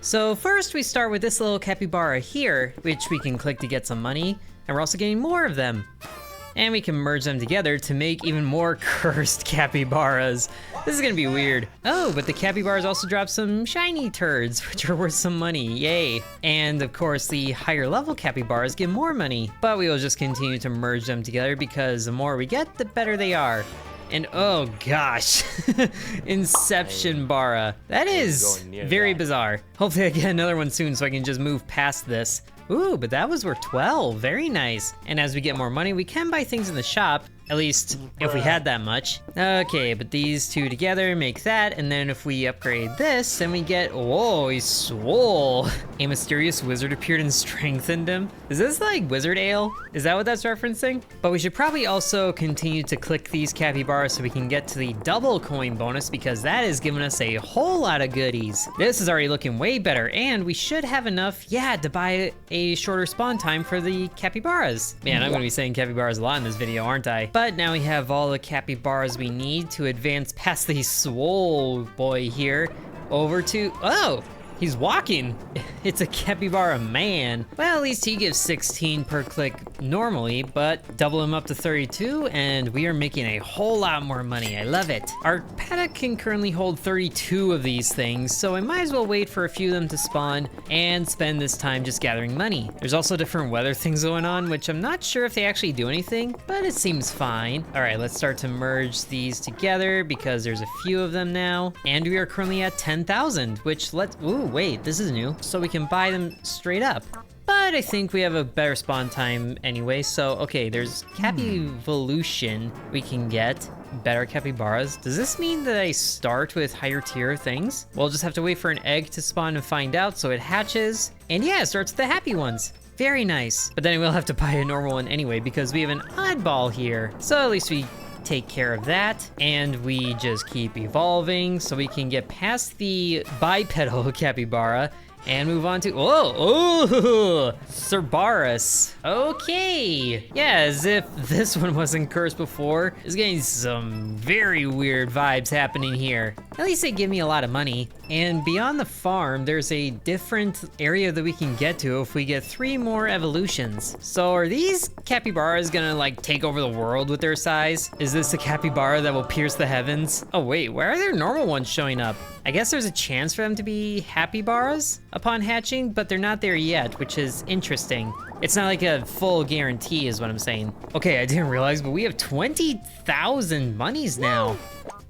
So first we start with this little capybara here, which we can click to get some money, and we're also getting more of them. And we can merge them together to make even more cursed capybaras. This is gonna be weird. Oh, but the capybaras also drop some shiny turds, which are worth some money, yay. And of course, the higher level capybaras give more money, but we will just continue to merge them together because the more we get, the better they are. And oh gosh, Inception Bara. That is very bizarre. Hopefully I get another one soon so I can just move past this. Ooh, but that was worth 12, very nice. And as we get more money, we can buy things in the shop, at least if we had that much. Okay, but these two together make that, and then if we upgrade this, then we get, whoa, he's swole. A mysterious wizard appeared and strengthened him. Is this like wizard ale? Is that what that's referencing? But we should probably also continue to click these capybaras so we can get to the double coin bonus because that is giving us a whole lot of goodies. This is already looking way better, and we should have enough, yeah, to buy a shorter spawn time for the capybaras. Man, I'm gonna be saying capybaras a lot in this video, aren't I? But now we have all the capybaras we need to advance past the swole boy here over to, oh, he's walking. It's a capybara man. Well, at least he gives 16 per click normally, but double him up to 32 and we are making a whole lot more money. I love it. Our paddock can currently hold 32 of these things, so I might as well wait for a few of them to spawn and spend this time just gathering money. There's also different weather things going on, which I'm not sure if they actually do anything, but it seems fine. All right, let's start to merge these together because there's a few of them now. And we are currently at 10,000, which ooh, wait, this is new. So we can buy them straight up. But I think we have a better spawn time anyway. So, okay, there's Evolution we can get. Better capybaras. Does this mean that I start with higher tier things? We'll just have to wait for an egg to spawn and find out, so it hatches. And yeah, it starts with the happy ones. Very nice. But then we'll have to buy a normal one anyway because we have an oddball here. So at least we take care of that, and we just keep evolving so we can get past the bipedal capybara and move on to, oh, Cerberus. Okay, yeah, as if this one wasn't cursed before. It's getting some very weird vibes happening here. At least they give me a lot of money. And beyond the farm, there's a different area that we can get to if we get 3 more evolutions. So are these capybaras gonna like take over the world with their size? Is this a capybara that will pierce the heavens? Oh wait, why are there normal ones showing up? I guess there's a chance for them to be capybaras upon hatching, but they're not there yet, which is interesting. It's not like a full guarantee is what I'm saying. Okay, I didn't realize, but we have 20,000 monies now.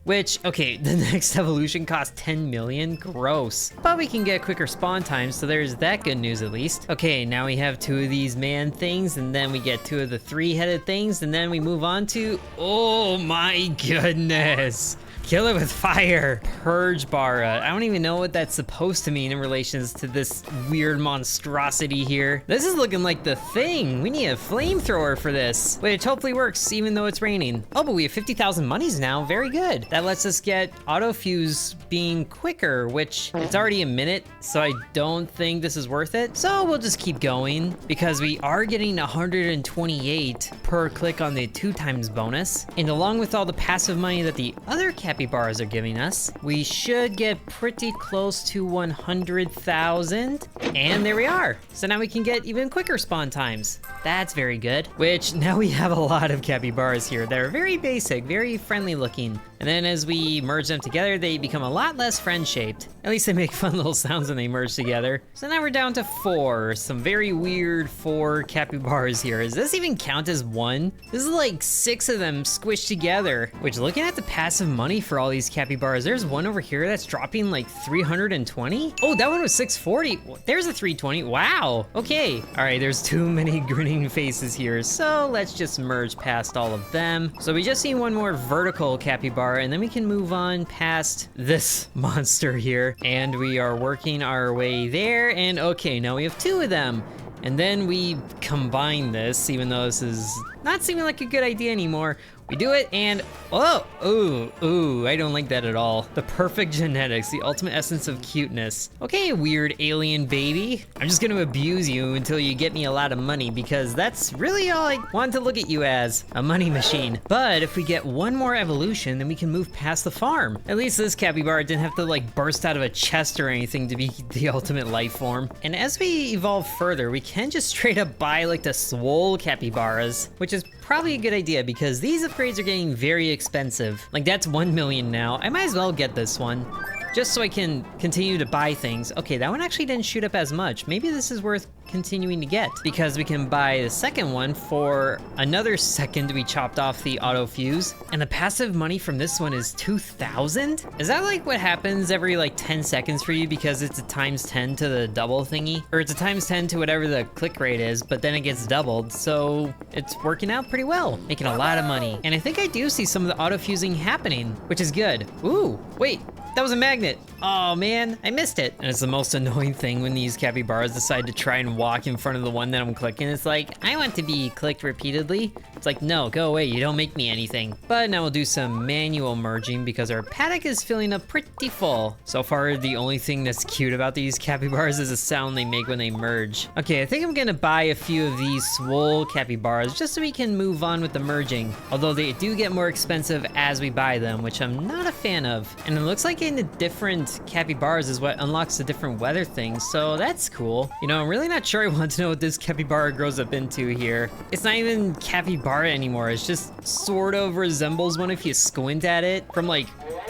Which, okay, the next evolution costs 10 million, gross. But we can get quicker spawn times, so there's that good news at least. Okay, now we have 2 of these man things, and then we get 2 of the 3-headed things, and then we move on to, oh my goodness. Kill it with fire. Purge Bara. I don't even know what that's supposed to mean in relations to this weird monstrosity here. This is looking like the thing. We need a flamethrower for this, which hopefully works even though it's raining. Oh, but we have 50,000 monies now. Very good. That lets us get auto fuse being quicker, which it's already a minute, so I don't think this is worth it. So we'll just keep going because we are getting 128 per click on the 2x bonus. And along with all the passive money that the other capybaras are giving us, we should get pretty close to 100,000. And there we are. So now we can get even quicker spawn times. That's very good. Which now we have a lot of capybaras here that are very basic, very friendly looking. And then as we merge them together, they become a lot less friend-shaped. At least they make fun little sounds when they merge together. So now we're down to 4. Some very weird 4 capybaras here. Does this even count as 1? This is like 6 of them squished together. Which, looking at the passive money for all these capybaras, there's one over here that's dropping like 320. Oh, that one was 640. There's a 320. Wow. Okay. All right, there's too many grinning faces here. So let's just merge past all of them. So we just need one more vertical capybara, and then we can move on past this monster here. And we are working our way there. And okay, now we have 2 of them. And then we combine this, even though this is not seeming like a good idea anymore. We do it and, oh, ooh, I don't like that at all. The perfect genetics, the ultimate essence of cuteness. Okay, weird alien baby. I'm just gonna abuse you until you get me a lot of money because that's really all I want to look at you as, a money machine. But if we get one more evolution, then we can move past the farm. At least this capybara didn't have to like burst out of a chest or anything to be the ultimate life form. And as we evolve further, we can just straight up buy like the swole capybaras, which is probably a good idea because these upgrades are getting very expensive. Like that's 1 million now. I might as well get this one just so I can continue to buy things. Okay, that one actually didn't shoot up as much. Maybe this is worth continuing to get because we can buy the second one for another second we chopped off the auto fuse. And the passive money from this one is 2,000? Is that like what happens every like 10 seconds for you because it's a times 10 to the double thingy? Or it's a times 10 to whatever the click rate is, but then it gets doubled. So it's working out pretty well, making a lot of money. And I think I do see some of the auto fusing happening, which is good. Ooh, wait. That was a magnet. Oh man, I missed it. And it's the most annoying thing when these capybaras decide to try and walk in front of the one that I'm clicking. It's like, I want to be clicked repeatedly. It's like, no, go away, you don't make me anything. But now we'll do some manual merging because our paddock is filling up pretty full. So far, the only thing that's cute about these capybaras is the sound they make when they merge. Okay, I think I'm gonna buy a few of these swole capybaras just so we can move on with the merging. Although they do get more expensive as we buy them, which I'm not a fan of. And it looks like getting the different capybaras is what unlocks the different weather things, so that's cool. You know, I'm really not sure I want to know what this capybara grows up into here. It's not even capybara anymore, it's just sort of resembles one if you squint at it from like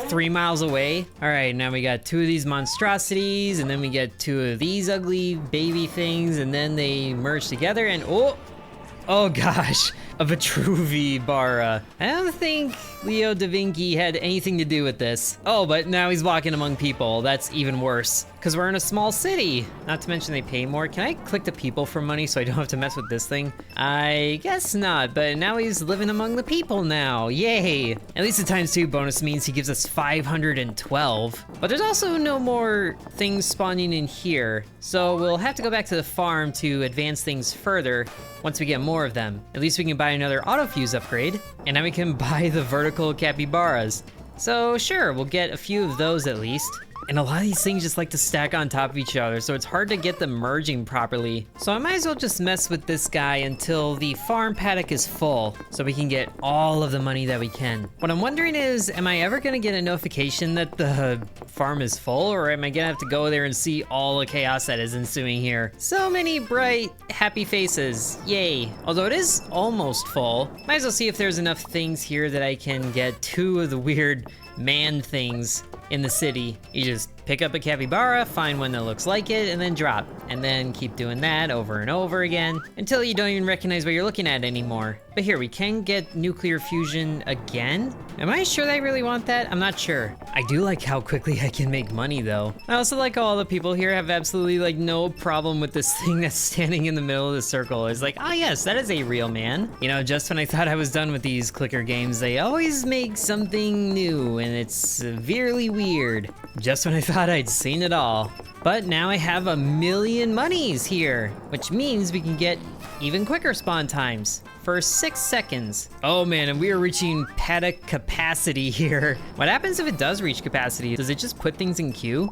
3 miles away. All right, now we got 2 of these monstrosities, and then we get 2 of these ugly baby things, and then they merge together and oh gosh, a Capybara. I don't think Leo da Vinci had anything to do with this. Oh, but now he's walking among people. That's even worse, because we're in a small city. Not to mention they pay more. Can I click the people for money so I don't have to mess with this thing? I guess not, but now he's living among the people now. Yay. At least the ×2 bonus means he gives us 512. But there's also no more things spawning in here, so we'll have to go back to the farm to advance things further once we get more of them. At least we can buy another autofuse upgrade, and now we can buy the vertical capybaras. So sure, we'll get a few of those at least. And a lot of these things just like to stack on top of each other, so it's hard to get them merging properly. So I might as well just mess with this guy until the farm paddock is full, so we can get all of the money that we can. What I'm wondering is, am I ever gonna get a notification that the farm is full, or am I gonna have to go there and see all the chaos that is ensuing here? So many bright, happy faces, yay. Although it is almost full, might as well see if there's enough things here that I can get 2 of the weird man things in the city. You just pick up a capybara, find one that looks like it, and then drop. And then keep doing that over and over again until you don't even recognize what you're looking at anymore. But here, we can get nuclear fusion again. Am I sure that I really want that? I'm not sure. I do like how quickly I can make money though. I also like how all the people here have absolutely like no problem with this thing that's standing in the middle of the circle. It's like, oh yes, that is a real man. You know, just when I thought I was done with these clicker games, they always make something new and it's severely weird. Just when I thought I'd seen it all. But now I have 1,000,000 monies here, which means we can get even quicker spawn times for 6 seconds. Oh man, and we are reaching paddock capacity here. What happens if it does reach capacity? Does it just put things in queue?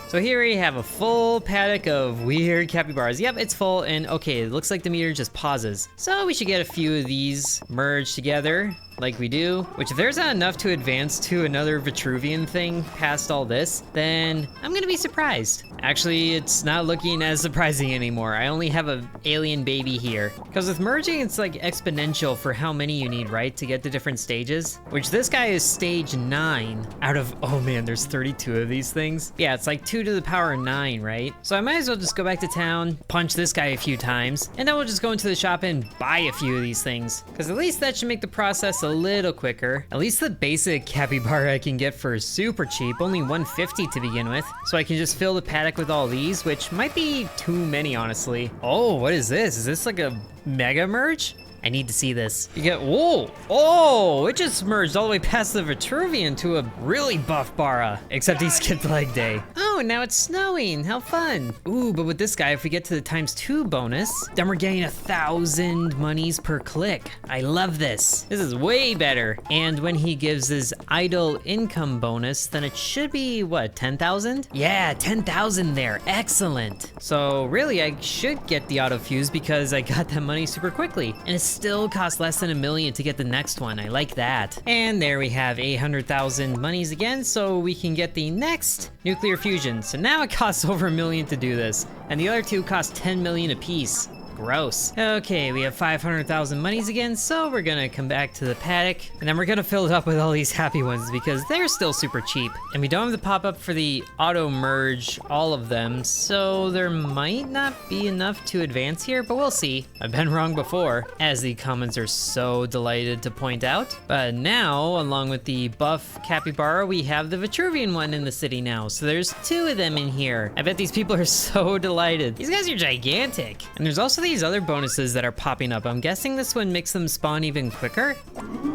So here we have a full paddock of weird capybaras. Yep, it's full, and okay, it looks like the meter just pauses. So we should get a few of these merged together, like we do. Which if there's not enough to advance to another Vitruvian thing past all this, then I'm gonna be surprised. Actually, it's not looking as surprising anymore. I only have an alien baby here. Because with merging, it's like exponential for how many you need, right? To get to different stages. Which this guy is stage 9 out of, oh man, there's 32 of these things. Yeah, it's like 2 to the power 9, right? So I might as well just go back to town, punch this guy a few times, and then we'll just go into the shop and buy a few of these things. Because at least that should make the process a little quicker. At least the basic capybara I can get for super cheap, only 150 to begin with. So I can just fill the paddock with all these, which might be too many, honestly. Oh, what is this? Is this like a mega merge? I need to see this. You get, whoa, oh, it just merged all the way past the Vitruvian to a really buff Bara. Except he skipped leg day. Oh, now it's snowing, how fun. Ooh, but with this guy, if we get to the ×2 bonus, then we're getting 1,000 monies per click. I love this. This is way better. And when he gives his idle income bonus, then it should be, what, 10,000? Yeah, 10,000 there, excellent. So really, I should get the auto fuse because I got that money super quickly. And it still costs less than $1 million to get the next one, I like that. And there we have 800,000 monies again, so we can get the next nuclear fusion. So now it costs over $1 million to do this, and the other two cost 10 million apiece. Gross. Okay, we have 500,000 monies again, so we're gonna come back to the paddock, and then we're gonna fill it up with all these happy ones because they're still super cheap. And we don't have the pop-up for the auto merge all of them, so there might not be enough to advance here, but we'll see. I've been wrong before, as the comments are so delighted to point out. But now, along with the buff Capybara, we have the Vitruvian one in the city now, so there's 2 of them in here. I bet these people are so delighted. These guys are gigantic. And there's also these other bonuses that are popping up. I'm guessing this one makes them spawn even quicker.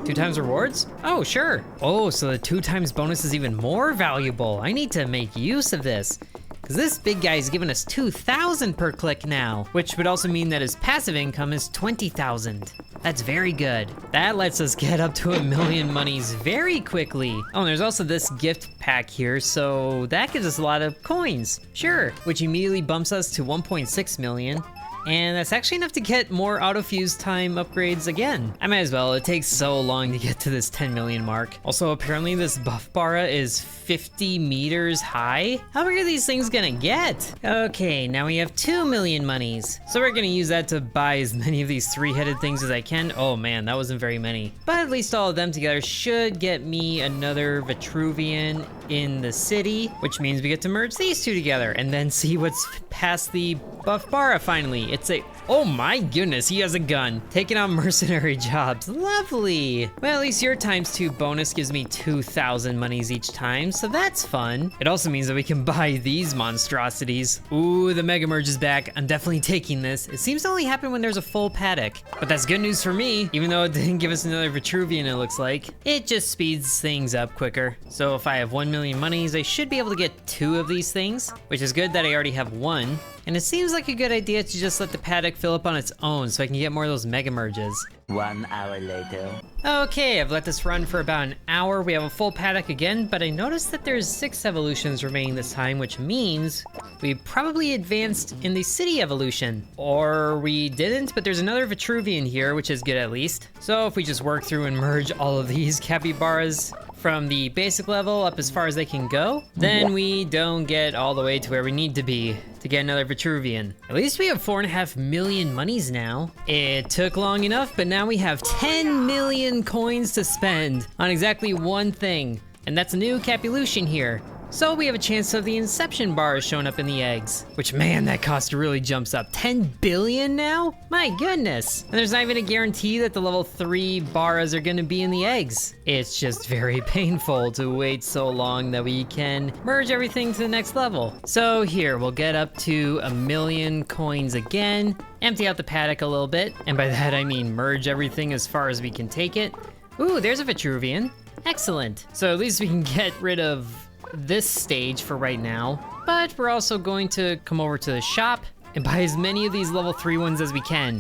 2 times rewards? Oh, sure. Oh, so the 2 times bonus is even more valuable. I need to make use of this, because this big guy is giving us 2,000 per click now, which would also mean that his passive income is 20,000. That's very good. That lets us get up to $1 million monies very quickly. Oh, and there's also this gift pack here, so that gives us a lot of coins. Sure, which immediately bumps us to 1.6 million. And that's actually enough to get more auto-fuse time upgrades again. I might as well, it takes so long to get to this 10 million mark. Also, apparently this buff Bara is 50 meters high. How big are these things gonna get? Okay, now we have 2 million monies. So we're gonna use that to buy as many of these 3-headed things as I can. Oh man, that wasn't very many. But at least all of them together should get me another Vitruvian in the city, which means we get to merge these 2 together and then see what's past the buff Bara finally. It's a, oh my goodness, he has a gun. Taking on mercenary jobs, lovely. Well, at least your ×2 bonus gives me 2,000 monies each time, so that's fun. It also means that we can buy these monstrosities. Ooh, the Mega Merge is back. I'm definitely taking this. It seems to only happen when there's a full paddock, but that's good news for me, even though it didn't give us another Vitruvian, it looks like. It just speeds things up quicker. So if I have 1 million monies, I should be able to get 2 of these things, which is good that I already have 1. And it seems like a good idea to just let the paddock fill up on its own so I can get more of those Mega Merges. 1 hour later. Okay, I've let this run for about an hour. We have a full paddock again, but I noticed that there's 6 evolutions remaining this time, which means we probably advanced in the city evolution. Or we didn't, but there's another Vitruvian here, which is good at least. So if we just work through and merge all of these Capybaras from the basic level up as far as they can go, then we don't get all the way to where we need to be to get another Vitruvian. At least we have 4.5 million monies now. It took long enough, but now we have 10 million coins to spend on exactly one thing, and that's a new Capylution here. So we have a chance of the Inception bars showing up in the eggs, which, man, that cost really jumps up. 10 billion now? My goodness. And there's not even a guarantee that the level 3 baras are gonna be in the eggs. It's just very painful to wait so long that we can merge everything to the next level. So here, we'll get up to 1 million coins again, empty out the paddock a little bit, and by that I mean merge everything as far as we can take it. Ooh, there's a Vitruvian. Excellent. So at least we can get rid of this stage for right now, but we're also going to come over to the shop and buy as many of these level 3 ones as we can,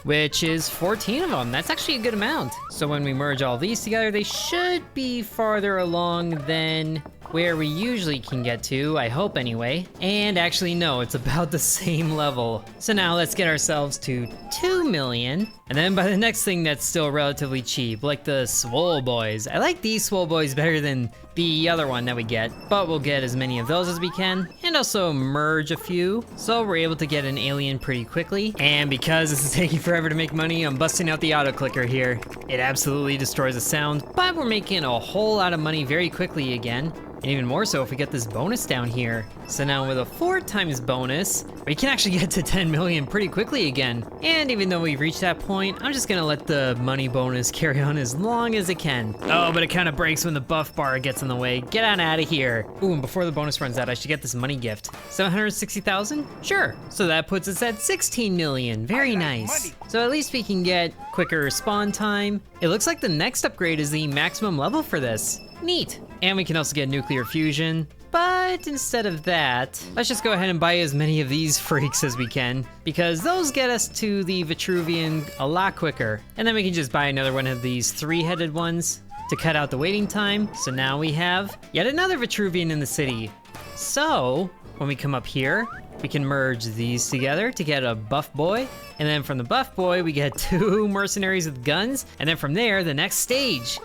which is 14 of them. That's actually a good amount. So when we merge all these together, they should be farther along than where we usually can get to, I hope anyway. And actually, no, it's about the same level. So now let's get ourselves to 2 million. And then by the next thing that's still relatively cheap, like the Swole Boys. I like these Swole Boys better than the other one that we get, but we'll get as many of those as we can, and also merge a few, so we're able to get an alien pretty quickly. And because this is taking forever to make money, I'm busting out the auto clicker here. It absolutely destroys the sound, but we're making a whole lot of money very quickly again. And even more so if we get this bonus down here. So now with a 4 times bonus, we can actually get to 10 million pretty quickly again. And even though we've reached that point, I'm just gonna let the money bonus carry on as long as it can. Oh, but it kind of breaks when the buff bar gets in the way. Get on out of here. Ooh, and before the bonus runs out, I should get this money gift. 760,000? Sure. So that puts us at 16 million. Very nice. So at least we can get quicker spawn time. It looks like the next upgrade is the maximum level for this. Neat. And we can also get nuclear fusion. But instead of that, let's just go ahead and buy as many of these freaks as we can, because those get us to the Vitruvian a lot quicker. And then we can just buy another one of these 3-headed ones to cut out the waiting time. So now we have yet another Vitruvian in the city. So when we come up here, we can merge these together to get a buff boy. And then from the buff boy, we get 2 mercenaries with guns. And then from there, the next stage,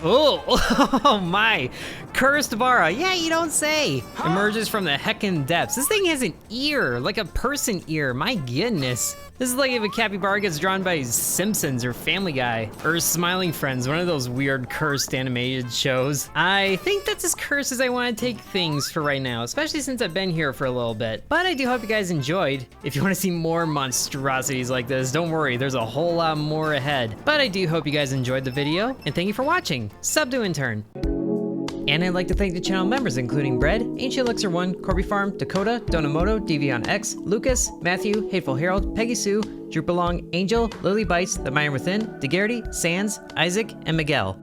oh my, cursed Vara, yeah, you don't say. Emerges from the heckin' depths. This thing has an ear, like a person ear, my goodness. This is like if a capybara gets drawn by Simpsons or Family Guy, or Smiling Friends, one of those weird cursed animated shows. I think that's as cursed as I want to take things for right now, especially since I've been here for a little bit. But I do hope you guys enjoyed. If you want to see more monstrosities like this, don't worry, there's a whole lot more ahead. But I do hope you guys enjoyed the video, and thank you for watching. Sub to Intern. And I'd like to thank the channel members including Bread, Ancient Elixir 1, Corby Farm, Dakota, Donamoto, Devion X, Lucas, Matthew, Hateful Harold, Peggy Sue, Droop Along, Angel, Lily Bites, The Mire Within, DeGarity, Sands, Isaac, and Miguel.